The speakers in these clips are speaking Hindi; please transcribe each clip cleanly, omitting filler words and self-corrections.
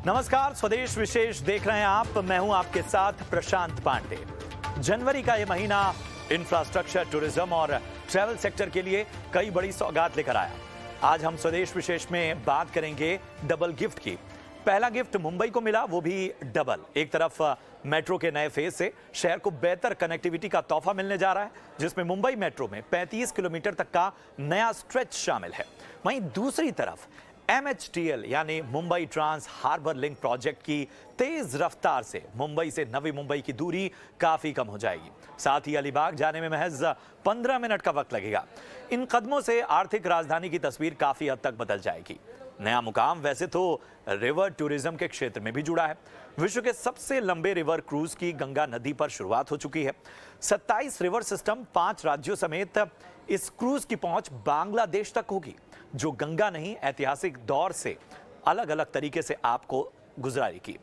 नमस्कार, स्वदेश विशेष देख रहे हैं आप। मैं हूं आपके साथ प्रशांत पांडे। जनवरी का ये महीना इंफ्रास्ट्रक्चर, टूरिज्म और ट्रैवल सेक्टर के लिए कई बड़ी सौगात लेकर आया। आज हम स्वदेश विशेष में बात करेंगे डबल गिफ्ट की। पहला गिफ्ट मुंबई को मिला, वो भी डबल। एक तरफ मेट्रो के नए फेज से शहर को बेहतर कनेक्टिविटी का तोहफा मिलने जा रहा है, जिसमें मुंबई मेट्रो में 35 किलोमीटर तक का नया स्ट्रेच शामिल है। वहीं दूसरी तरफ MHTL यानी Mumbai trans harbour link project की तेज रफ्तार से मुंबई से नवी मुंबई की दूरी काफी कम हो जाएगी। साथ ही अलीबाग जाने में महज 15 मिनट का वक्त लगेगा। इन कदमों से आर्थिक राजधानी की तस्वीर काफी हद तक बदल जाएगी। नया मुकाम वैसे तो रिवर टूरिज्म के क्षेत्र में भी जुड़ा है। विश्व के सबसे लंबे रिवर क्रूज की गंगा नदी पर शुरुआत हो चुकी है। 27 रिवर सिस्टम, 5 राज्यों समेत इस क्रूज की पहुंच बांग्लादेश तक होगी, जो गंगा नहीं ऐतिहासिक दौर से अलग अलग तरीके से आपको गुजराएगी।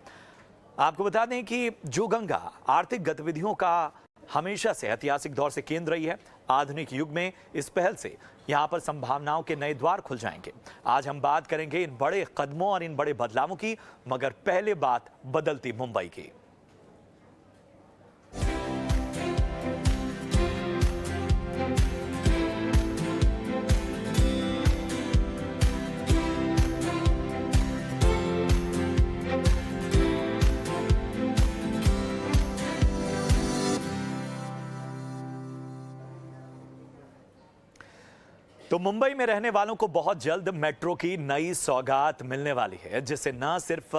आपको बता दें कि जो गंगा आर्थिक गतिविधियों का हमेशा से ऐतिहासिक दौर से केंद्र रही है, आधुनिक युग में इस पहल से यहां पर संभावनाओं के नए द्वार खुल जाएंगे। आज हम बात करेंगे इन बड़े कदमों और इन बड़े बदलावों की, मगर पहले बात बदलती मुंबई की। तो मुंबई में रहने वालों को बहुत जल्द मेट्रो की नई सौगात मिलने वाली है, जिससे न सिर्फ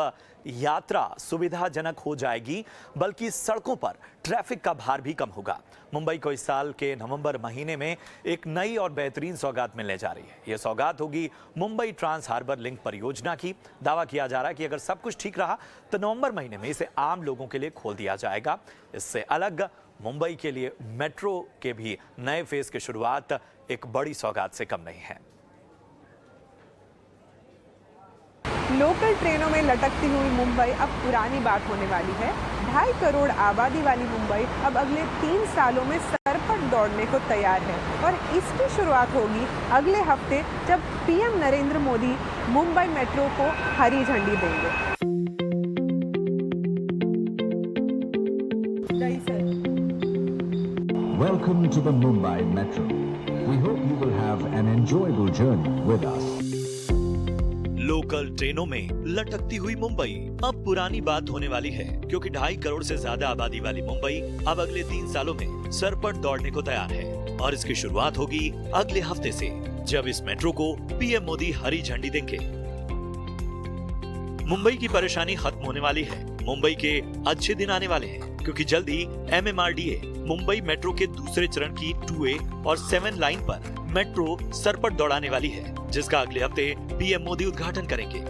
यात्रा सुविधाजनक हो जाएगी, बल्कि सड़कों पर ट्रैफिक का भार भी कम होगा। मुंबई को इस साल के नवंबर महीने में एक नई और बेहतरीन सौगात मिलने जा रही है। यह सौगात होगी मुंबई ट्रांस हार्बर लिंक परियोजना की। दावा किया जा रहा है कि अगर सब कुछ ठीक रहा तो नवंबर महीने में इसे आम लोगों के लिए खोल दिया जाएगा। इससे अलग मुंबई के लिए मेट्रो के भी नए फेज की शुरुआत एक बड़ी सौगात से कम नहीं है। लोकल ट्रेनों में लटकती हुई मुंबई अब पुरानी बात होने वाली है। 2.5 करोड़ आबादी वाली मुंबई अब अगले 3 सालों में सर पर दौड़ने को तैयार है और इसकी शुरुआत होगी अगले हफ्ते, जब PM नरेंद्र मोदी मुंबई मेट्रो को हरी झंडी देंगे। Welcome to the Mumbai Metro. We hope you will have an enjoyable journey with us. Local ट्रेनों में लटकती हुई मुंबई अब पुरानी बात होने वाली है, क्योंकि 2.5 करोड़ से ज्यादा आबादी वाली मुंबई अब अगले 3 सालों में सर पर दौड़ने को तैयार है और इसकी शुरुआत होगी अगले हफ्ते से, जब इस मेट्रो को PM मोदी हरी झंडी देंगे। मुंबई की परेशानी खत्म होने वाली है। मुंबई के अच्छे दिन आने वाले हैं, क्योंकि जल्द ही MMRDA मुंबई मेट्रो के दूसरे चरण की 2A और 7 लाइन पर मेट्रो सर पर दौड़ाने वाली है, जिसका अगले हफ्ते PM मोदी उद्घाटन करेंगे।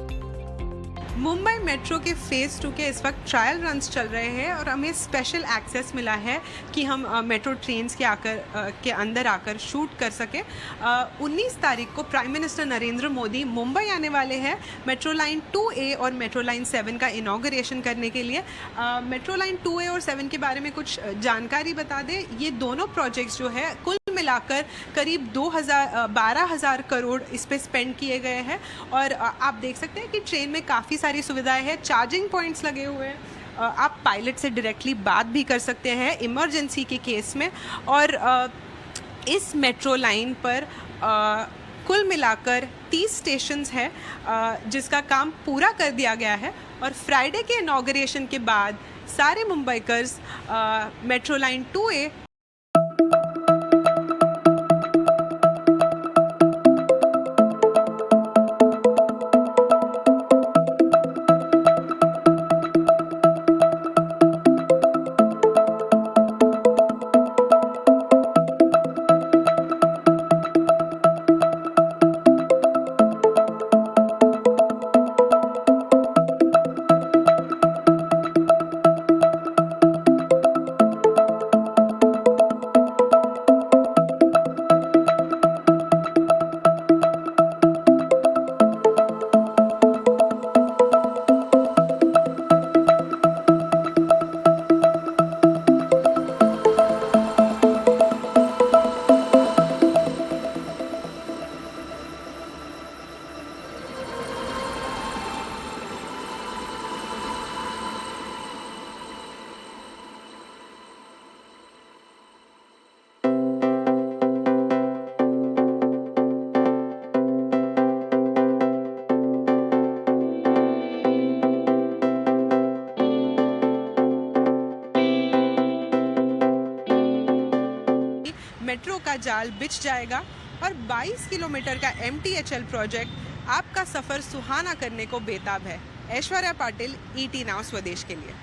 मुंबई मेट्रो के फेज़ 2 के इस वक्त ट्रायल रन्स चल रहे हैं और हमें स्पेशल एक्सेस मिला है कि हम मेट्रो ट्रेन्स के अंदर आकर शूट कर सकें। 19 तारीख को प्राइम मिनिस्टर नरेंद्र मोदी मुंबई आने वाले हैं मेट्रो लाइन 2A और मेट्रो लाइन 7 का इनॉग्रेशन करने के लिए। मेट्रो लाइन 2A और 7 के बारे में कुछ जानकारी बता दें। ये दोनों प्रोजेक्ट्स जो है कुल मिलाकर करीब 12,000 करोड़ इस पे स्पेंड किए गए हैं और आप देख सकते हैं कि ट्रेन में काफ़ी सारी सुविधाएं हैं। चार्जिंग पॉइंट्स लगे हुए हैं। आप पायलट से डायरेक्टली बात भी कर सकते हैं इमरजेंसी के केस में। और इस मेट्रो लाइन पर कुल मिलाकर 30 स्टेशंस हैं, जिसका काम पूरा कर दिया गया है और फ्राइडे के इनॉग्रेशन के बाद सारे Mumbaikars metro line 2A metro का जाल बिछ जाएगा और 22 किलोमीटर का MTHL प्रोजेक्ट आपका सफर सुहाना करने को बेताब है। ऐश्वर्या पाटिल, ET नाउ स्वदेश के लिए।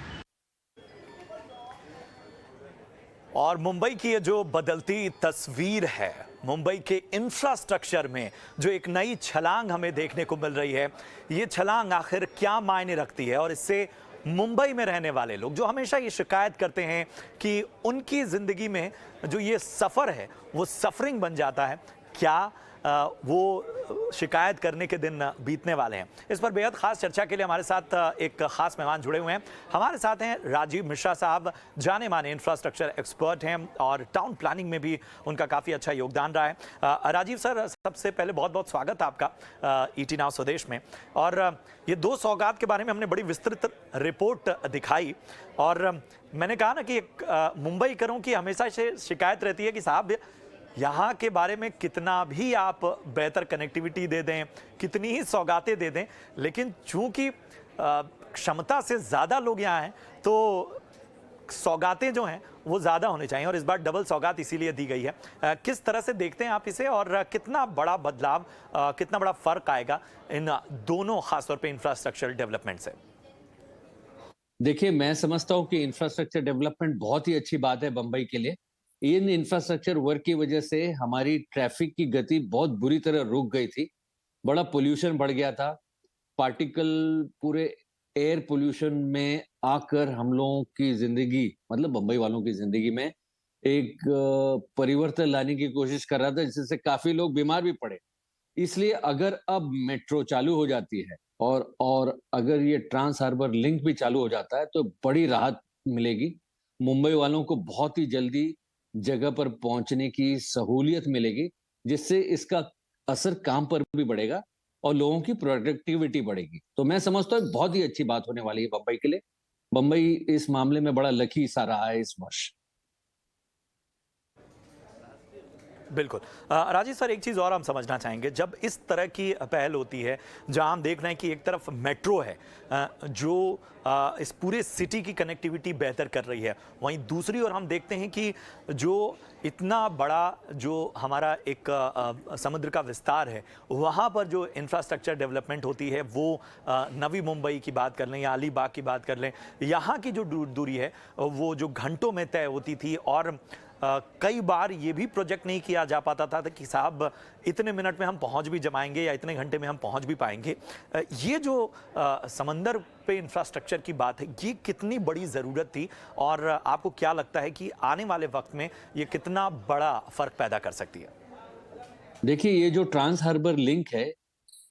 और मुंबई की ये जो बदलती तस्वीर है, मुंबई के इंफ्रास्ट्रक्चर में जो एक नई छलांग हमें देखने को मिल रही है, ये छलांग आखिर क्या मायने रखती है और इससे मुंबई में रहने वाले लोग जो हमेशा ये शिकायत करते हैं कि उनकी ज़िंदगी में जो ये सफ़र है वो सफरिंग बन जाता है, क्या वो शिकायत करने के दिन बीतने वाले हैं। इस पर बेहद खास चर्चा के लिए हमारे साथ एक खास मेहमान जुड़े हुए हैं। हमारे साथ हैं राजीव मिश्रा साहब, जाने माने इंफ्रास्ट्रक्चर एक्सपर्ट हैं और टाउन प्लानिंग में भी उनका काफ़ी अच्छा योगदान रहा है। राजीव सर, सबसे पहले बहुत बहुत स्वागत है आपका ET नाउ स्वदेश में। और ये दो सौगात के बारे में हमने बड़ी विस्तृत रिपोर्ट दिखाई और मैंने कहा ना कि मुंबईकरों की हमेशा से शिकायत रहती है कि साहब यहाँ के बारे में कितना भी आप बेहतर कनेक्टिविटी दे दें, कितनी ही सौगातें दे दें, लेकिन चूंकि क्षमता से ज़्यादा लोग यहाँ हैं तो सौगातें जो हैं वो ज़्यादा होनी चाहिए और इस बार डबल सौगात इसीलिए दी गई है। किस तरह से देखते हैं आप इसे और कितना बड़ा बदलाव, कितना बड़ा फ़र्क आएगा इन दोनों, खासतौर पे इंफ्रास्ट्रक्चर डेवलपमेंट से? देखिए, मैं समझता हूँ कि इंफ्रास्ट्रक्चर डेवलपमेंट बहुत ही अच्छी बात है बंबई के लिए। इन इंफ्रास्ट्रक्चर वर्क की वजह से हमारी ट्रैफिक की गति बहुत बुरी तरह रुक गई थी। बड़ा पोल्यूशन बढ़ गया था। पार्टिकल पूरे एयर पोल्यूशन में आकर हम लोगों की जिंदगी, मतलब बंबई वालों की जिंदगी में एक परिवर्तन लाने की कोशिश कर रहा था, जिससे काफी लोग बीमार भी पड़े। इसलिए अगर अब मेट्रो चालू हो जाती है और अगर ये ट्रांस हार्बर लिंक भी चालू हो जाता है तो बड़ी राहत मिलेगी। मुंबई वालों को बहुत ही जल्दी जगह पर पहुंचने की सहूलियत मिलेगी, जिससे इसका असर काम पर भी बढ़ेगा और लोगों की प्रोडक्टिविटी बढ़ेगी। तो मैं समझता हूँ बहुत ही अच्छी बात होने वाली है बंबई के लिए। बंबई इस मामले में बड़ा लकी सा रहा है इस वर्ष। बिल्कुल। राजीव सर, एक चीज़ और हम समझना चाहेंगे, जब इस तरह की पहल होती है जहां हम देख रहे हैं कि एक तरफ मेट्रो है जो इस पूरे सिटी की कनेक्टिविटी बेहतर कर रही है, वहीं दूसरी ओर हम देखते हैं कि जो इतना बड़ा जो हमारा एक समुद्र का विस्तार है, वहाँ पर जो इंफ्रास्ट्रक्चर डेवलपमेंट होती है वो नवी मुंबई की बात कर लें या अलीबाग की बात कर लें, यहाँ की जो दूरी है वो जो घंटों में तय होती थी और कई बार ये भी प्रोजेक्ट नहीं किया जा पाता था कि साहब इतने मिनट में हम पहुंच भी जमाएंगे या इतने घंटे में हम पहुंच भी पाएंगे। ये जो समंदर पे इंफ्रास्ट्रक्चर की बात है, ये कितनी बड़ी ज़रूरत थी और आपको क्या लगता है कि आने वाले वक्त में ये कितना बड़ा फ़र्क पैदा कर सकती है? देखिए, ये जो ट्रांस हार्बर लिंक है,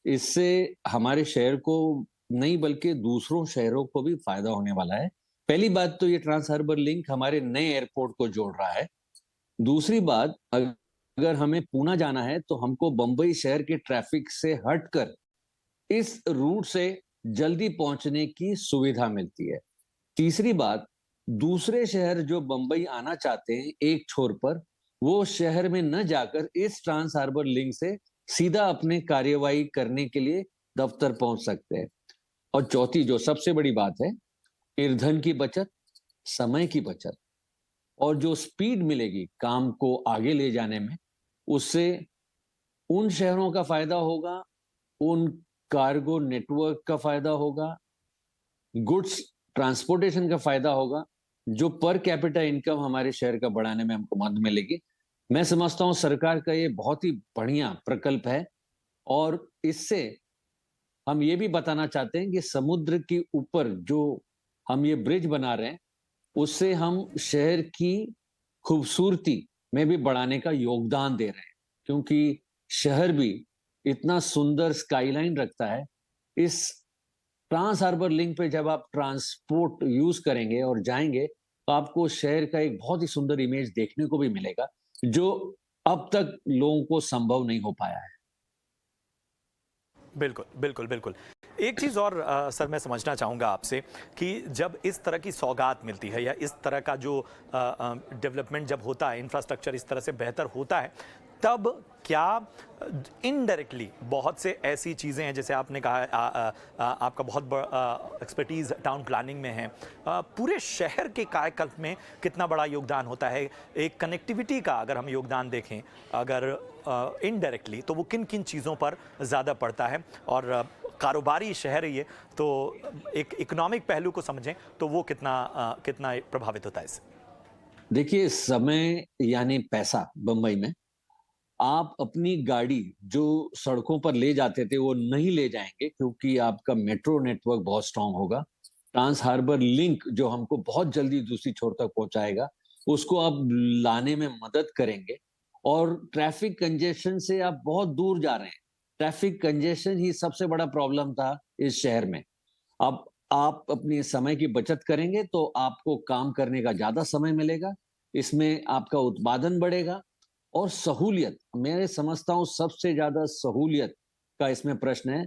इससे हमारे शहर को नहीं बल्कि दूसरों शहरों को भी फायदा होने वाला है। पहली बात तो ये ट्रांस हार्बर लिंक हमारे नए एयरपोर्ट को जोड़ रहा है। दूसरी बात, अगर हमें पूना जाना है तो हमको बंबई शहर के ट्रैफिक से हटकर इस रूट से जल्दी पहुंचने की सुविधा मिलती है। तीसरी बात, दूसरे शहर जो बंबई आना चाहते हैं एक छोर पर, वो शहर में न जाकर इस ट्रांस हार्बर लिंक से सीधा अपने कार्यवाही करने के लिए दफ्तर पहुंच सकते हैं। और चौथी जो सबसे बड़ी बात है, ईंधन की बचत, समय की बचत और जो स्पीड मिलेगी काम को आगे ले जाने में, उससे उन शहरों का फायदा होगा, उन कार्गो नेटवर्क का फायदा होगा, गुड्स ट्रांसपोर्टेशन का फायदा होगा, जो पर कैपिटा इनकम हमारे शहर का बढ़ाने में हमको मदद मिलेगी। मैं समझता हूं सरकार का ये बहुत ही बढ़िया प्रकल्प है और इससे हम ये भी बताना चाहते हैं कि समुद्र के ऊपर जो हम ये ब्रिज बना रहे हैं, उससे हम शहर की खूबसूरती में भी बढ़ाने का योगदान दे रहे हैं, क्योंकि शहर भी इतना सुंदर स्काईलाइन रखता है। इस ट्रांस हार्बर लिंक पे जब आप ट्रांसपोर्ट यूज करेंगे और जाएंगे तो आपको शहर का एक बहुत ही सुंदर इमेज देखने को भी मिलेगा, जो अब तक लोगों को संभव नहीं हो पाया है। बिल्कुल बिल्कुल बिल्कुल। एक चीज़ और सर मैं समझना चाहूँगा आपसे कि जब इस तरह की सौगात मिलती है या इस तरह का जो डेवलपमेंट जब होता है, इंफ्रास्ट्रक्चर इस तरह से बेहतर होता है, तब क्या इनडायरेक्टली बहुत से ऐसी चीज़ें हैं, जैसे आपने कहा आपका बहुत बड़ा एक्सपर्टीज़ टाउन प्लानिंग में है, पूरे शहर के कायाकल्प में कितना बड़ा योगदान होता है, एक कनेक्टिविटी का अगर हम योगदान देखें अगर इनडायरेक्टली, तो वो किन किन चीज़ों पर ज़्यादा पड़ता है, और कारोबारी शहर है ये, तो एक इकोनॉमिक पहलू को समझें तो वो कितना प्रभावित होता है इससे? देखिए, समय यानी पैसा बंबई में, आप अपनी गाड़ी जो सड़कों पर ले जाते थे वो नहीं ले जाएंगे, क्योंकि आपका मेट्रो नेटवर्क बहुत स्ट्रांग होगा। ट्रांस हार्बर लिंक जो हमको बहुत जल्दी दूसरी छोर तक पहुंचाएगा, उसको आप लाने में मदद करेंगे। और ट्रैफिक कंजेशन से आप बहुत दूर जा रहे हैं। ट्रैफिक कंजेशन ही सबसे बड़ा प्रॉब्लम था इस शहर में। अब आप अपने समय की बचत करेंगे तो आपको काम करने का ज्यादा समय मिलेगा, इसमें आपका उत्पादन बढ़ेगा और सहूलियत, मैं समझता हूं सबसे ज्यादा सहूलियत का इसमें प्रश्न है।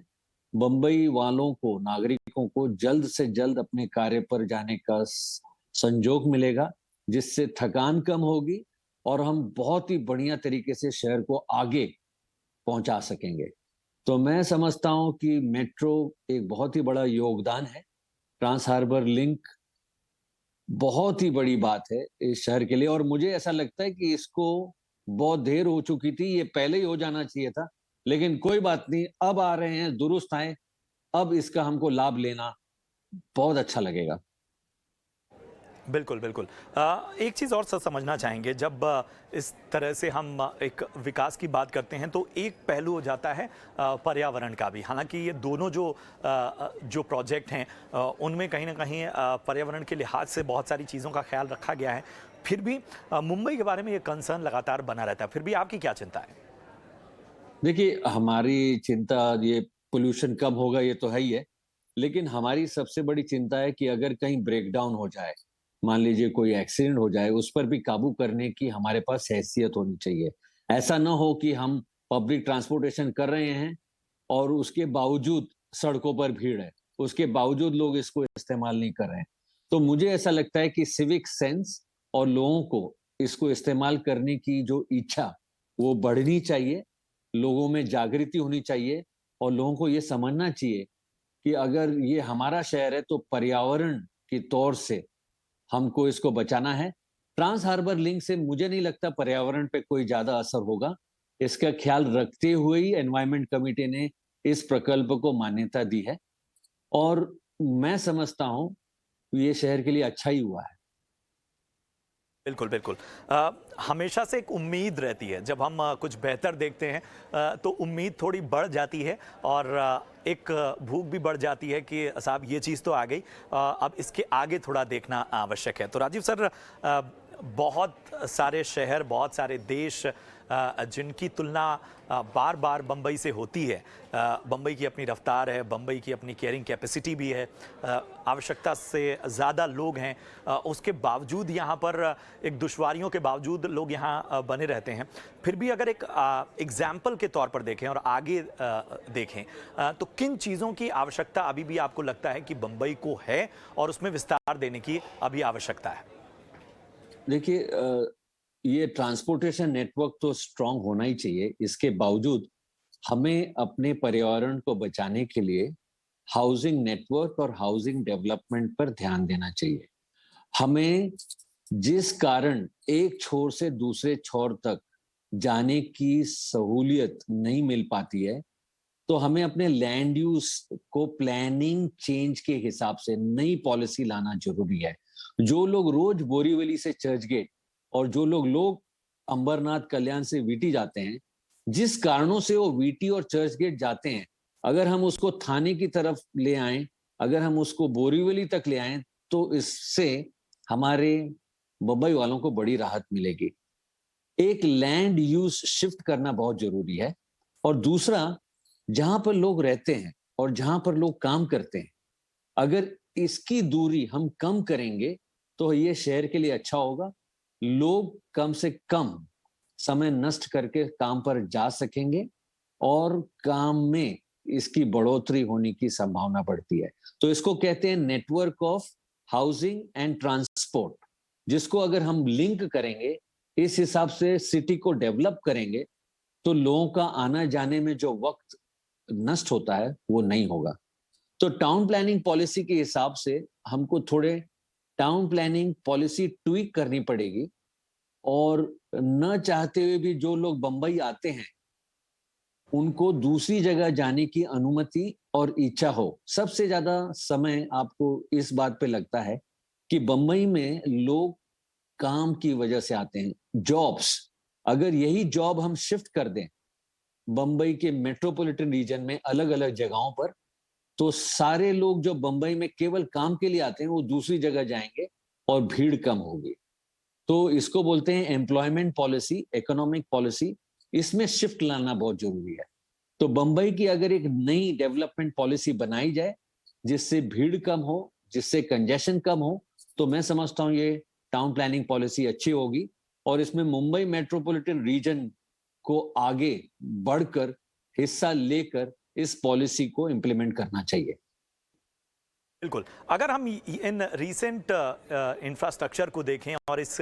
बंबई वालों को, नागरिकों को जल्द से जल्द अपने कार्य पर जाने का संजोग मिलेगा, जिससे थकान कम होगी और हम बहुत ही बढ़िया तरीके से शहर को आगे पहुंचा सकेंगे। तो मैं समझता हूं कि मेट्रो एक बहुत ही बड़ा योगदान है। ट्रांस हार्बर लिंक बहुत ही बड़ी बात है इस शहर के लिए, और मुझे ऐसा लगता है कि इसको बहुत देर हो चुकी थी, ये पहले ही हो जाना चाहिए था, लेकिन कोई बात नहीं, अब आ रहे हैं, दुरुस्त आए, अब इसका हमको लाभ लेना बहुत अच्छा लगेगा। बिल्कुल, बिल्कुल। एक चीज़ और सर समझना चाहेंगे, जब इस तरह से हम एक विकास की बात करते हैं तो एक पहलू हो जाता है पर्यावरण का भी। हालांकि ये दोनों जो प्रोजेक्ट हैं उनमें कहीं ना कहीं पर्यावरण के लिहाज से बहुत सारी चीज़ों का ख्याल रखा गया है, फिर भी मुंबई के बारे में ये कंसर्न लगातार बना रहता है। फिर भी आपकी क्या चिंता है? देखिए, हमारी चिंता ये पोल्यूशन कम होगा ये तो है ही है, लेकिन हमारी सबसे बड़ी चिंता है कि अगर कहीं ब्रेकडाउन हो जाए, मान लीजिए कोई एक्सीडेंट हो जाए, उस पर भी काबू करने की हमारे पास हैसियत होनी चाहिए। ऐसा ना हो कि हम पब्लिक ट्रांसपोर्टेशन कर रहे हैं और उसके बावजूद सड़कों पर भीड़ है, उसके बावजूद लोग इसको इस्तेमाल नहीं कर रहे हैं। तो मुझे ऐसा लगता है कि सिविक सेंस और लोगों को इसको इस्तेमाल करने की जो इच्छा वो बढ़नी चाहिए, लोगों में जागृति होनी चाहिए और लोगों को ये समझना चाहिए कि अगर ये हमारा शहर है तो पर्यावरण के तौर से हमको इसको बचाना है। ट्रांस हार्बर लिंक से मुझे नहीं लगता पर्यावरण पे कोई ज्यादा असर होगा। इसका ख्याल रखते हुए ही एनवायरमेंट कमिटी ने इस प्रकल्प को मान्यता दी है और मैं समझता हूं ये शहर के लिए अच्छा ही हुआ है। बिल्कुल, बिल्कुल। हमेशा से एक उम्मीद रहती है, जब हम कुछ बेहतर देखते हैं तो उम्मीद थोड़ी बढ़ जाती है और एक भूख भी बढ़ जाती है कि साहब ये चीज़ तो आ गई, अब इसके आगे थोड़ा देखना आवश्यक है। तो राजीव सर, बहुत सारे शहर, बहुत सारे देश जिनकी तुलना बार बार बम्बई से होती है, बम्बई की अपनी रफ्तार है, बम्बई की अपनी कैरिंग कैपेसिटी भी है, आवश्यकता से ज़्यादा लोग हैं, उसके बावजूद यहाँ पर एक दुश्वारियों के बावजूद लोग यहाँ बने रहते हैं। फिर भी अगर एक एग्जाम्पल के तौर पर देखें और आगे देखें, तो किन चीज़ों की आवश्यकता अभी भी आपको लगता है कि बम्बई को है और उसमें विस्तार देने की अभी आवश्यकता है? देखिए, ये ट्रांसपोर्टेशन नेटवर्क तो स्ट्रांग होना ही चाहिए। इसके बावजूद हमें अपने पर्यावरण को बचाने के लिए हाउसिंग नेटवर्क और हाउसिंग डेवलपमेंट पर ध्यान देना चाहिए। हमें जिस कारण एक छोर से दूसरे छोर तक जाने की सहूलियत नहीं मिल पाती है, तो हमें अपने लैंड यूज को प्लानिंग चेंज के हिसाब से नई पॉलिसी लाना जरूरी है। जो लोग रोज बोरीवली से चर्च गेट और जो लोग अंबरनाथ कल्याण से वीटी जाते हैं, जिस कारणों से वो वीटी और चर्च गेट जाते हैं, अगर हम उसको थाने की तरफ ले आए, अगर हम उसको बोरीवली तक ले आए, तो इससे हमारे बम्बई वालों को बड़ी राहत मिलेगी। एक लैंड यूज शिफ्ट करना बहुत जरूरी है और दूसरा, जहां पर लोग रहते हैं और जहां पर लोग काम करते हैं, अगर इसकी दूरी हम कम करेंगे तो ये शहर के लिए अच्छा होगा। लोग कम से कम समय नष्ट करके काम पर जा सकेंगे और काम में इसकी बढ़ोतरी होने की संभावना बढ़ती है। तो इसको कहते हैं network of housing and transport, जिसको अगर हम लिंक करेंगे, इस हिसाब से सिटी को डेवलप करेंगे, तो लोगों का आना जाने में जो वक्त नष्ट होता है वो नहीं होगा। तो टाउन प्लानिंग पॉलिसी के हिसाब से हमको थोड़े टाउन प्लानिंग पॉलिसी ट्वीक करनी पड़ेगी, और न चाहते हुए भी जो लोग बंबई आते हैं उनको दूसरी जगह जाने की अनुमति और इच्छा हो। सबसे ज्यादा समय आपको इस बात पे लगता है कि बंबई में लोग काम की वजह से आते हैं, जॉब्स। अगर यही जॉब हम शिफ्ट कर दें बंबई के मेट्रोपॉलिटन रीजन में अलग अलग जगहों पर, तो सारे लोग जो बंबई में केवल काम के लिए आते हैं वो दूसरी जगह जाएंगे और भीड़ कम होगी। तो इसको बोलते हैं एम्प्लॉयमेंट पॉलिसी, इकोनॉमिक पॉलिसी। इसमें शिफ्ट लाना बहुत जरूरी है। तो बंबई की अगर एक नई डेवलपमेंट पॉलिसी बनाई जाए जिससे भीड़ कम हो, जिससे कंजेशन कम हो, तो मैं समझता हूं ये टाउन प्लानिंग पॉलिसी अच्छी होगी, और इसमें मुंबई मेट्रोपॉलिटन रीजन को आगे बढ़कर हिस्सा लेकर इस पॉलिसी को इंप्लीमेंट करना चाहिए। बिल्कुल। अगर हम इन रीसेंट इंफ्रास्ट्रक्चर को देखें और इस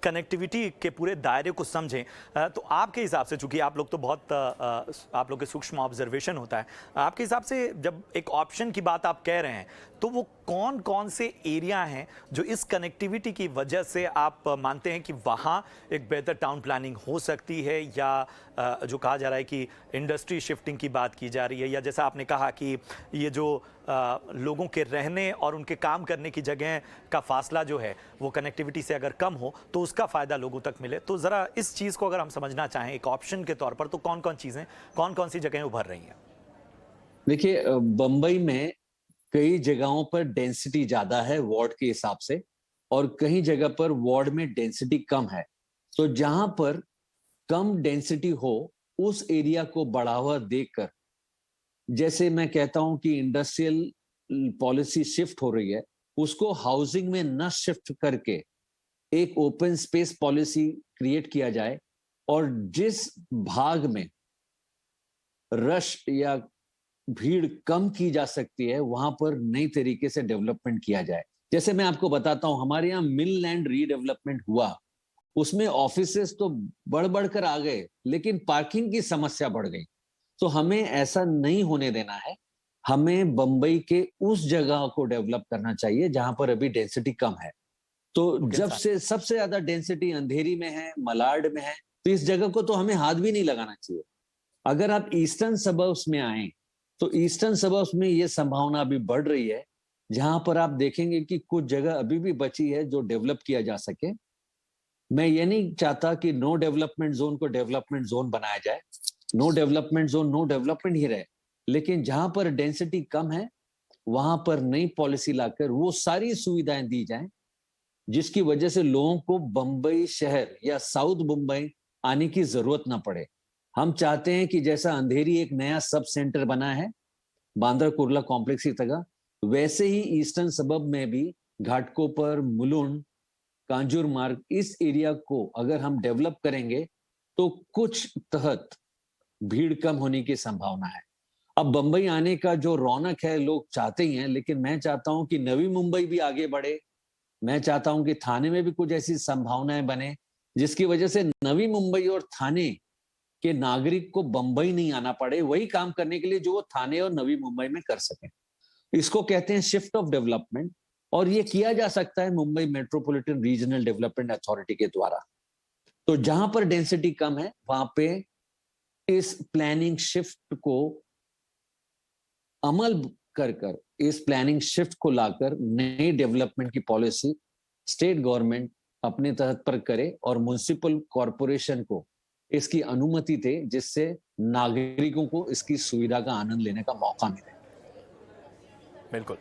कनेक्टिविटी के पूरे दायरे को समझें, तो आपके हिसाब से, चूंकि आप लोग तो बहुत आप लोग के सूक्ष्म ऑब्जर्वेशन होता है, आपके हिसाब से जब एक ऑप्शन की बात आप कह रहे हैं, तो वो कौन कौन से एरिया हैं जो इस कनेक्टिविटी की वजह से आप मानते हैं कि वहाँ एक बेहतर टाउन प्लानिंग हो सकती है, या जो कहा जा रहा है कि इंडस्ट्री शिफ्टिंग की बात की जा रही है, या जैसा आपने कहा कि ये जो लोगों के रहने और उनके काम करने की जगह का फासला जो है वो कनेक्टिविटी से अगर कम हो तो उसका फायदा लोगों तक मिले। तो जरा इस चीज को अगर हम समझना चाहें एक ऑप्शन के तौर पर, तो कौन कौन चीजें, कौन कौन सी जगहें उभर रही हैं? देखिए, बंबई में कई जगहों पर डेंसिटी ज्यादा है वार्ड के हिसाब से, और कई जगह पर वार्ड में डेंसिटी कम है। तो जहां पर कम डेंसिटी हो उस एरिया को बढ़ावा देकर, जैसे मैं कहता हूं कि इंडस्ट्रियल पॉलिसी शिफ्ट हो रही है, उसको हाउसिंग में न शिफ्ट करके एक ओपन स्पेस पॉलिसी क्रिएट किया जाए, और जिस भाग में रश या भीड़ कम की जा सकती है वहां पर नई तरीके से डेवलपमेंट किया जाए। जैसे मैं आपको बताता हूं, हमारे यहाँ मिल लैंड रीडेवलपमेंट हुआ, उसमें ऑफिसेस तो बढ़ बढ़कर आ गए, लेकिन पार्किंग की समस्या बढ़ गई। तो हमें ऐसा नहीं होने देना है। हमें बंबई के उस जगह को डेवलप करना चाहिए जहां पर अभी डेंसिटी कम है। तो जब से सबसे ज्यादा डेंसिटी अंधेरी में है, मलाड में है, तो इस जगह को तो हमें हाथ भी नहीं लगाना चाहिए। अगर आप ईस्टर्न सबर्ब्स में आए, तो ईस्टर्न सबर्ब्स में ये संभावना अभी बढ़ रही है, जहां पर आप देखेंगे कि कुछ जगह अभी भी बची है जो डेवलप किया जा सके। मैं ये नहीं चाहता कि नो डेवलपमेंट जोन को डेवलपमेंट जोन बनाया जाए, no development zone no development ही रहे, लेकिन जहां पर डेंसिटी कम है वहां पर नई पॉलिसी लाकर वो सारी सुविधाएं दी जाएं जिसकी वजह से लोगों को बंबई शहर या साउथ मुंबई आने की जरूरत ना पड़े। हम चाहते हैं कि जैसा अंधेरी एक नया सब सेंटर बना है बांद्रा कुर्ला कॉम्प्लेक्स की तरह, वैसे ही ईस्टर्न सबब में भी घाटकोपर, मुलुंड, कांजूर मार्ग, इस एरिया को अगर हम डेवलप करेंगे तो कुछ तहत भीड़ कम होने की संभावना है। अब बंबई आने का जो रौनक है लोग चाहते ही हैं, लेकिन मैं चाहता हूं कि नवी मुंबई भी आगे बढ़े। मैं चाहता हूं कि थाने में भी कुछ ऐसी संभावनाएं बने जिसकी वजह से नवी मुंबई और थाने के नागरिक को बंबई नहीं आना पड़े वही काम करने के लिए जो वो थाने और नवी मुंबई में कर सकें। इसको कहते हैं शिफ्ट ऑफ डेवलपमेंट, और ये किया जा सकता है Mumbai metropolitan regional development authority के द्वारा। तो जहां पर डेंसिटी कम है वहां पे इस प्लानिंग शिफ्ट को अमल कर इस प्लानिंग शिफ्ट को लाकर नई डेवलपमेंट की पॉलिसी स्टेट गवर्नमेंट अपने तहत पर करे और म्युनिसिपल कॉरपोरेशन को इसकी अनुमति दे, जिससे नागरिकों को इसकी सुविधा का आनंद लेने का मौका मिले। बिल्कुल,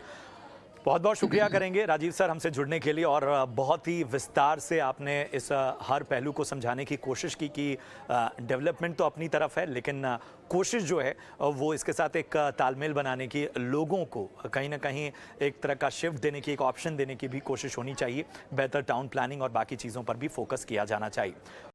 बहुत बहुत शुक्रिया करेंगे राजीव सर हमसे जुड़ने के लिए, और बहुत ही विस्तार से आपने इस हर पहलू को समझाने की कोशिश की कि डेवलपमेंट तो अपनी तरफ है, लेकिन कोशिश जो है वो इसके साथ एक तालमेल बनाने की, लोगों को कहीं ना कहीं एक तरह का शिफ्ट देने की, एक ऑप्शन देने की भी कोशिश होनी चाहिए। बेहतर टाउन प्लानिंग और बाकी चीज़ों पर भी फोकस किया जाना चाहिए।